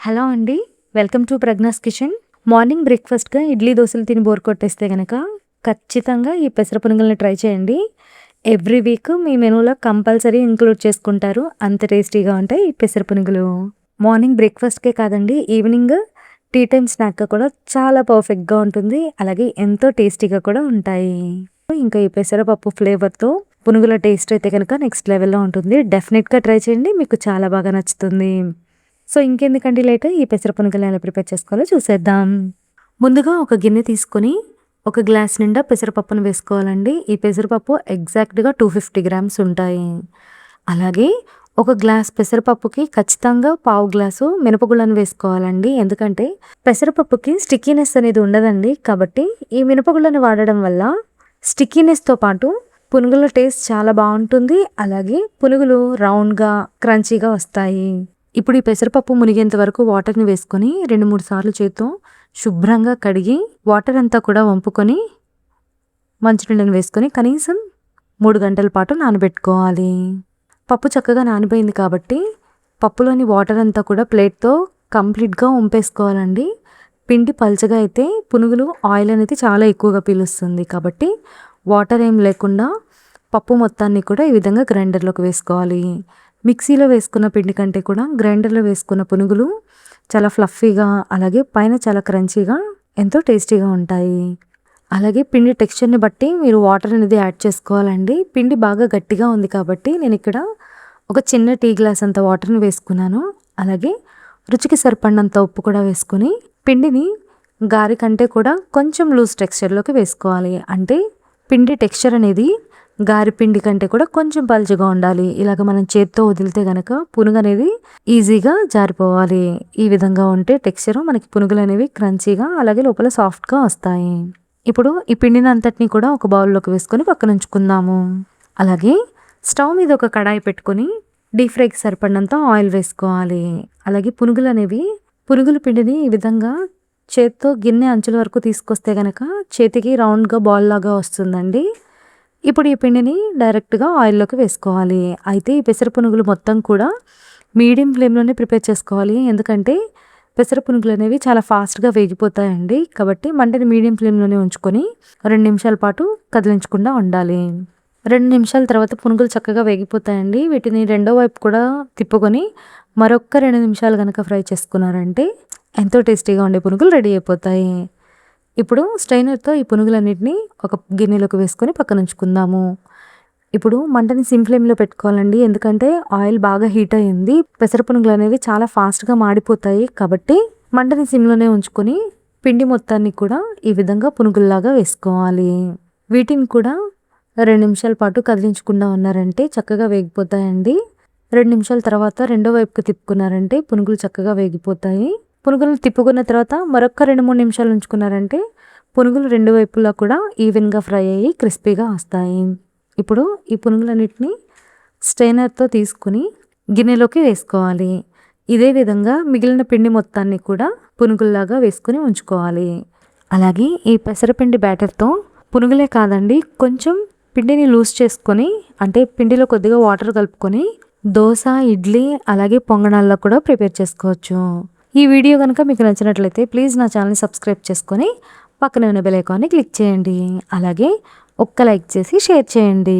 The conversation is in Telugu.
హలో అండి. Welcome to Prajna's kitchen. Morning బ్రేక్‌ఫాస్ట్‌గా ఇడ్లీ, దోసలు తిని బోర్ కొట్టేస్తే గనక ఖచ్చితంగా ఈ పెసర పునుగుల్ని ట్రై చేయండి. ఎవ్రీ వీక్ మీ మెనూలో కంపల్సరీ ఇంక్లూడ్ చేసుకుంటారు. అంత టేస్టీగా ఉంటాయి ఈ పెసర పునుగులు. మార్నింగ్ బ్రేక్‌ఫాస్ట్‌కే కాదండి, ఈవినింగ్ టీ టైమ్ స్నాక్‌గా కూడా చాలా పర్ఫెక్ట్‌గా ఉంటుంది. అలాగే ఎంతో టేస్టీగా కూడా ఉంటాయి. ఇంకా ఈ పెసరపప్పు ఫ్లేవర్‌తో పునుగుల టేస్ట్ అయితే గనక నెక్స్ట్ లెవెల్‌లో ఉంటుంది. డెఫినిట్‌గా ట్రై చేయండి. మీకు చాలా బాగా నచ్చుతుంది. సో, ఇంకెందుకండి లేట్, ఈ పెసర పునుగులు ఎలా ప్రిపేర్ చేసుకోవాలో చూసేద్దాం. ముందుగా ఒక గిన్నె తీసుకొని ఒక గ్లాస్ నిండా పెసరపప్పును వేసుకోవాలండి. ఈ పెసరపప్పు ఎగ్జాక్ట్‌గా 250 గ్రామ్స్ ఉంటాయి. అలాగే ఒక గ్లాస్ పెసరపప్పుకి ఖచ్చితంగా పావు గ్లాసు మినపగుళ్ళను వేసుకోవాలండి. ఎందుకంటే పెసరపప్పుకి స్టిక్కీనెస్ అనేది ఉండదండి. కాబట్టి ఈ మినపగుళ్ళను వాడడం వల్ల స్టిక్కీనెస్‌తో పాటు పునుగుల టేస్ట్ చాలా బావుంటుంది. అలాగే పునుగులు రౌండ్‌గా, క్రంచీగా వస్తాయి. ఇప్పుడు ఈ పెసరపప్పు మునిగేంత వరకు వాటర్‌ని వేసుకొని 2, 3 సార్లు చేత్తో శుభ్రంగా కడిగి వాటర్ అంతా కూడా వంపుకొని మంచినీళ్ళని వేసుకొని కనీసం 3 గంటల పాటు నానబెట్టుకోవాలి. పప్పు చక్కగా నానిపోయింది కాబట్టి పప్పులోని వాటర్ అంతా కూడా ప్లేట్‌తో కంప్లీట్‌గా వంపేసుకోవాలండి. పిండి పల్చగా అయితే పునుగులు ఆయిల్ అనేది చాలా ఎక్కువగా పీలుస్తుంది. కాబట్టి వాటర్ ఏం లేకుండా పప్పు మొత్తాన్ని కూడా ఈ విధంగా గ్రైండర్‌లోకి వేసుకోవాలి. మిక్సీలో వేసుకున్న పిండి కంటే కూడా గ్రైండర్‌లో వేసుకున్న పునుగులు చాలా ఫ్లఫీగా, అలాగే పైన చాలా క్రంచీగా, ఎంతో టేస్టీగా ఉంటాయి. అలాగే పిండి టెక్స్చర్‌ని బట్టి మీరు వాటర్ అనేది యాడ్ చేసుకోవాలండి. పిండి బాగా గట్టిగా ఉంది కాబట్టి నేను ఇక్కడ ఒక చిన్న టీ గ్లాస్ అంత వాటర్‌ని వేసుకున్నాను. అలాగే రుచికి సరిపడినంత ఉప్పు కూడా వేసుకొని పిండిని గారె కంటే కూడా కొంచెం లూజ్ టెక్స్చర్‌లోకి వేసుకోవాలి. అంటే పిండి టెక్స్చర్ అనేది గారె పిండి కంటే కూడా కొంచెం పలుచగా ఉండాలి. ఇలాగ మనం చేత్తో వదిలితే గనక పునుగు అనేది ఈజీగా జారిపోవాలి. ఈ విధంగా ఉంటే టెక్స్చరు మనకి పునుగులు అనేవి క్రంచీగా, అలాగే లోపల సాఫ్ట్‌గా వస్తాయి. ఇప్పుడు ఈ పిండిని అంతటిని కూడా ఒక బౌల్‌లోకి వేసుకొని పక్కన ఉంచుకుందాము. అలాగే స్టవ్ మీద ఒక కడాయి పెట్టుకొని డీప్ ఫ్రైకి సరిపడినంత ఆయిల్ వేసుకోవాలి. అలాగే పునుగుల పిండిని ఈ విధంగా చేత్తో గిన్నె అంచుల వరకు తీసుకొస్తే గనక చేతికి రౌండ్‌గా బాల్ లాగా వస్తుందండి. ఇప్పుడు ఈ పిండిని డైరెక్ట్‌గా ఆయిల్‌లోకి వేసుకోవాలి. అయితే ఈ పెసర పునుగులు మొత్తం కూడా మీడియం ఫ్లేమ్‌లోనే ప్రిపేర్ చేసుకోవాలి. ఎందుకంటే పెసర పునుగులు అనేవి చాలా ఫాస్ట్‌గా వేగిపోతాయండి. కాబట్టి మంటని మీడియం ఫ్లేమ్‌లోనే ఉంచుకొని 2 నిమిషాల పాటు కదిలించకుండా ఉండాలి. 2 నిమిషాల తర్వాత పునుగులు చక్కగా వేగిపోతాయండి. వీటిని రెండో వైపు కూడా తిప్పుకొని మరొక్క 2 నిమిషాలు గనక ఫ్రై చేసుకున్నారంటే ఎంతో టేస్టీగా ఉండే పునుగులు రెడీ అయిపోతాయి. ఇప్పుడు స్ట్రైనర్‌తో ఈ పునుగులన్నిటిని ఒక గిన్నెలోకి వేసుకొని పక్కన ఉంచుకుందాము. ఇప్పుడు మంటని సిమ్ ఫ్లేమ్‌లో పెట్టుకోవాలండి. ఎందుకంటే ఆయిల్ బాగా హీట్ అయ్యింది. పెసర పునుగులు అనేవి చాలా ఫాస్ట్‌గా మాడిపోతాయి. కాబట్టి మంటని సిమ్‌లోనే ఉంచుకొని పిండి మొత్తాన్ని కూడా ఈ విధంగా పునుగుల్లాగా వేసుకోవాలి. వీటిని కూడా 2 నిమిషాల పాటు కదిలించకుండా ఉన్నారంటే చక్కగా వేగిపోతాయండి. 2 నిమిషాల తర్వాత రెండో వైపుకి తిప్పుకున్నారంటే పునుగులు చక్కగా వేగిపోతాయి. పునుగులు తిప్పుకున్న తర్వాత మరొక్క 2, 3 నిమిషాలు ఉంచుకున్నారంటే పునుగులు రెండు వైపులా కూడా ఈవెన్‌గా ఫ్రై అయ్యి క్రిస్పీగా వస్తాయి. ఇప్పుడు ఈ పునుగులన్నిటిని స్ట్రైనర్‌తో తీసుకొని గిన్నెలోకి వేసుకోవాలి. ఇదే విధంగా మిగిలిన పిండి మొత్తాన్ని కూడా పునుగుల్లాగా వేసుకొని ఉంచుకోవాలి. అలాగే ఈ పెసరపిండి బ్యాటర్‌తో పునుగులే కాదండి, కొంచెం పిండిని లూజ్ చేసుకొని, అంటే పిండిలో కొద్దిగా వాటర్ కలుపుకొని దోస, ఇడ్లీ, అలాగే పొంగనాల్లో కూడా ప్రిపేర్ చేసుకోవచ్చు. ఈ వీడియో కనుక మీకు నచ్చినట్లయితే ప్లీజ్ నా ఛానల్‌ని సబ్స్క్రైబ్ చేసుకొని పక్కనే ఉన్న బెల్ ఐకాన్ని క్లిక్ చేయండి. అలాగే ఒక్క లైక్ చేసి షేర్ చేయండి.